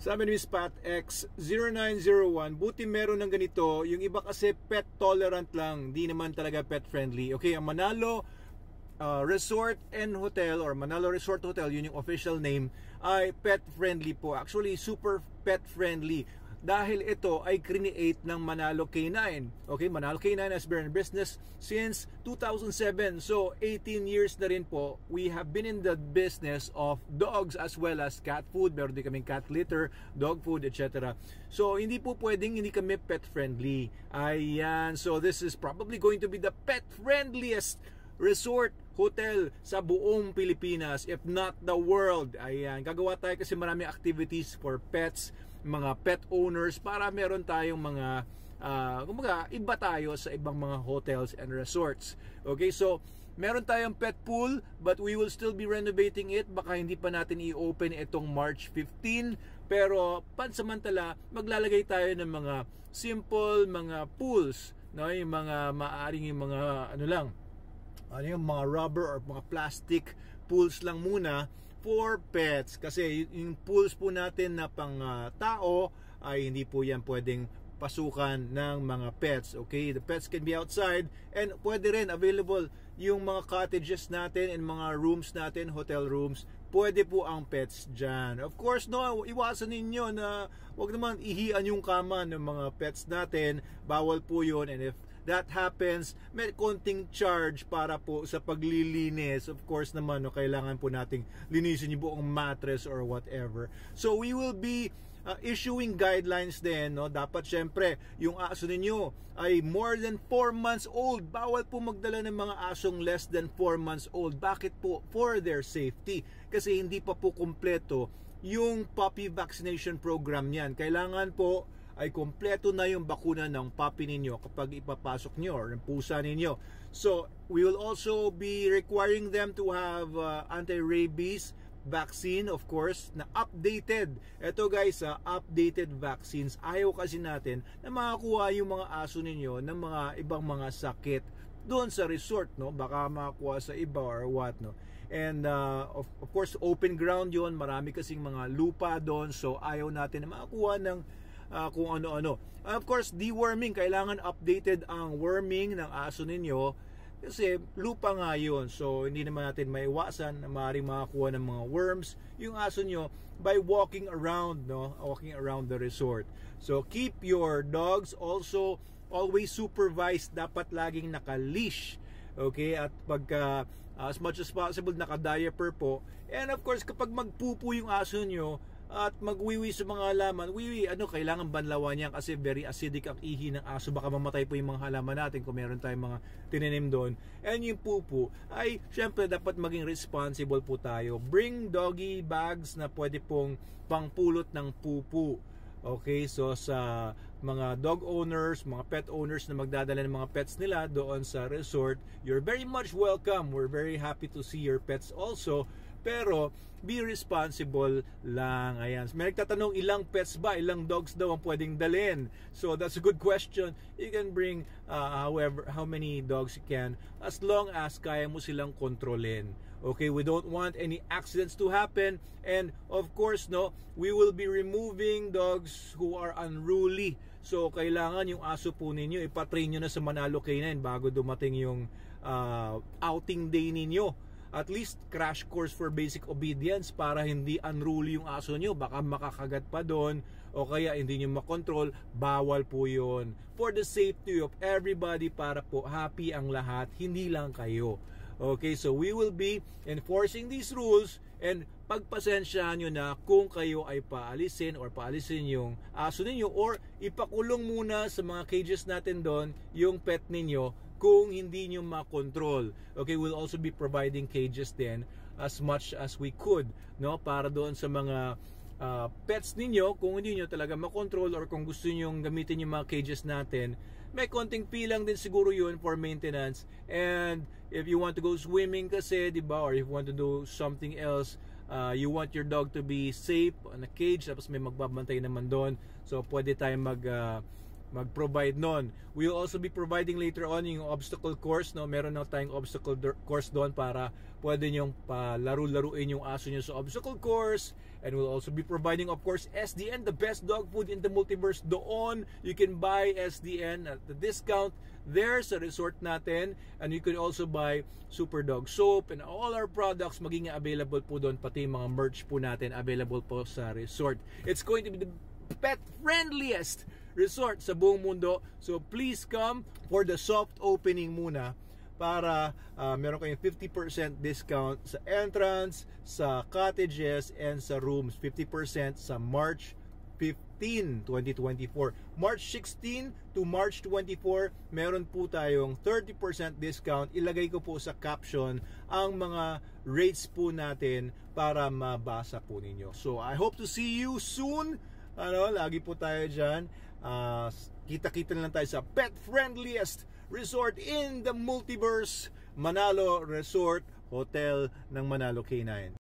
Sabi ni Miss Pat X0901, buti meron ng ganito. Yung iba kasi pet tolerant lang, di naman talaga pet friendly. Okay, ang Manalo Resort and Hotel or Manalo Resort Hotel, yun yung official name, ay pet friendly po. Actually, super pet friendly. Dahil ito ay create ng Manalo K9. Okay, Manalo K9 has been in business since 2007. So, 18 years na rin po. We have been in the business of dogs as well as cat food. Meron din kaming cat litter, dog food, etc. So, hindi po pwedeng hindi kami pet friendly. Ayan. So, this is probably going to be the pet friendliest resort hotel sa buong Pilipinas, if not the world. Ayan, gagawa tayo kasi maraming activities for pets, mga pet owners, para meron tayong mga kumbaga iba tayo sa ibang mga hotels and resorts. Okay, so meron tayong pet pool, but we will still be renovating it. Baka hindi pa natin i-open itong March 15, pero pansamantala maglalagay tayo ng mga simple mga pools, no? Yung mga maaaring yung mga ano lang, yung mga rubber or mga plastic pools lang muna for pets, kasi yung pools po natin na pang tao ay hindi po yan pwedeng pasukan ng mga pets. Okay, the pets can be outside, and pwede rin available yung mga cottages natin and mga rooms natin, hotel rooms, pwede po ang pets dyan. Of course, no, iwasan ninyo na wag naman ihian yung kama ng mga pets natin, bawal po yun. And if that happens, may konting charge para po sa paglilinis. Of course naman, no, kailangan po nating linisin yung buong mattress or whatever. So we will be issuing guidelines din, no? Dapat syempre yung aso ninyo ay more than 4 months old. Bawal po magdala ng mga asong less than 4 months old. Bakit po? For their safety. Kasi hindi pa po kumpleto yung puppy vaccination program niyan. Kailangan po ay kompleto na yung bakuna ng puppy ninyo kapag ipapasok nyo or ng pusa ninyo. So, we will also be requiring them to have anti-rabies vaccine, of course, na updated. Ito guys, updated vaccines. Ayaw kasi natin na makakuha yung mga aso ninyo ng mga ibang mga sakit doon sa resort, no? Baka makakuha sa iba or what, no? And of course, open ground yon. Marami kasing mga lupa doon. So, ayaw natin na makakuha ng kung ano-ano. Of course, deworming. Kailangan updated ang worming ng aso ninyo kasi lupa nga yun. So, hindi naman natin maiwasan na maaaring makakuha ng mga worms yung aso nyo by walking around, no? Walking around the resort. So, keep your dogs also always supervised. Dapat laging naka-leash. Okay? At pagka as much as possible naka-diaper po. And of course, kapag magpupo yung aso nyo at magwiwi sa mga halaman, kailangan banlawan yan kasi very acidic ang ihi ng aso. Baka mamatay po yung mga halaman natin kung meron tayong mga tinanim doon. And yung pupo ay syempre dapat maging responsible po tayo. Bring doggy bags na pwede pong pangpulot ng pupo. Okay, so sa mga dog owners, mga pet owners na magdadala ng mga pets nila doon sa resort, you're very much welcome. We're very happy to see your pets also. Pero, be responsible lang. Ayan. May nagtatanong, ilang pets ba? Ilang dogs daw ang pwedeng dalhin? So, that's a good question. You can bring how many dogs you can as long as kaya mo silang kontrolin. Okay, we don't want any accidents to happen. And, of course, no, we will be removing dogs who are unruly. So, kailangan yung aso po ninyo, ipatrain nyo na sa Manalo K9 bago dumating yung outing day ninyo. At least crash course for basic obedience para hindi unruly yung aso nyo. Baka makakagat pa doon o kaya hindi nyo makontrol. Bawal po yun. For the safety of everybody, para po happy ang lahat, hindi lang kayo. Okay, so we will be enforcing these rules, and pagpasensyahan nyo na kung kayo ay paalisin yung aso ninyo or ipakulong muna sa mga cages natin doon yung pet ninyo kung hindi nyo makontrol. Okay, we'll also be providing cages then as much as we could, no, para doon sa mga pets ninyo. Kung hindi nyo talaga makontrol or kung gusto nyo gamitin yung mga cages natin, may konting fee lang din siguro yun for maintenance. And if you want to go swimming kasi, diba, or if you want to do something else, you want your dog to be safe on a cage, tapos may magbabantay naman doon, so pwede tayong mag-provide nun. We'll also be providing later on yung obstacle course, no? Meron na tayong obstacle course doon para pwede nyong palaro-laruin yung aso nyo sa obstacle course. And we'll also be providing, of course, SDN, the best dog food in the multiverse. Doon, you can buy SDN at the discount there sa resort natin. And you can also buy Super Dog Soap and all our products magiging available po doon. Pati mga merch po natin available po sa resort. It's going to be the pet-friendliest resort sa buong mundo. So please come for the soft opening muna para meron kayong 50% discount sa entrance, sa cottages, and sa rooms. 50% sa March 15, 2024. March 16 to March 24, meron po tayong 30% discount. Ilagay ko po sa caption ang mga rates po natin para mabasa po ninyo. So I hope to see you soon. Lagi po tayo dyan. Kita-kita na lang tayo sa pet-friendliest resort in the multiverse, Manalo Resort Hotel ng Manalo K9.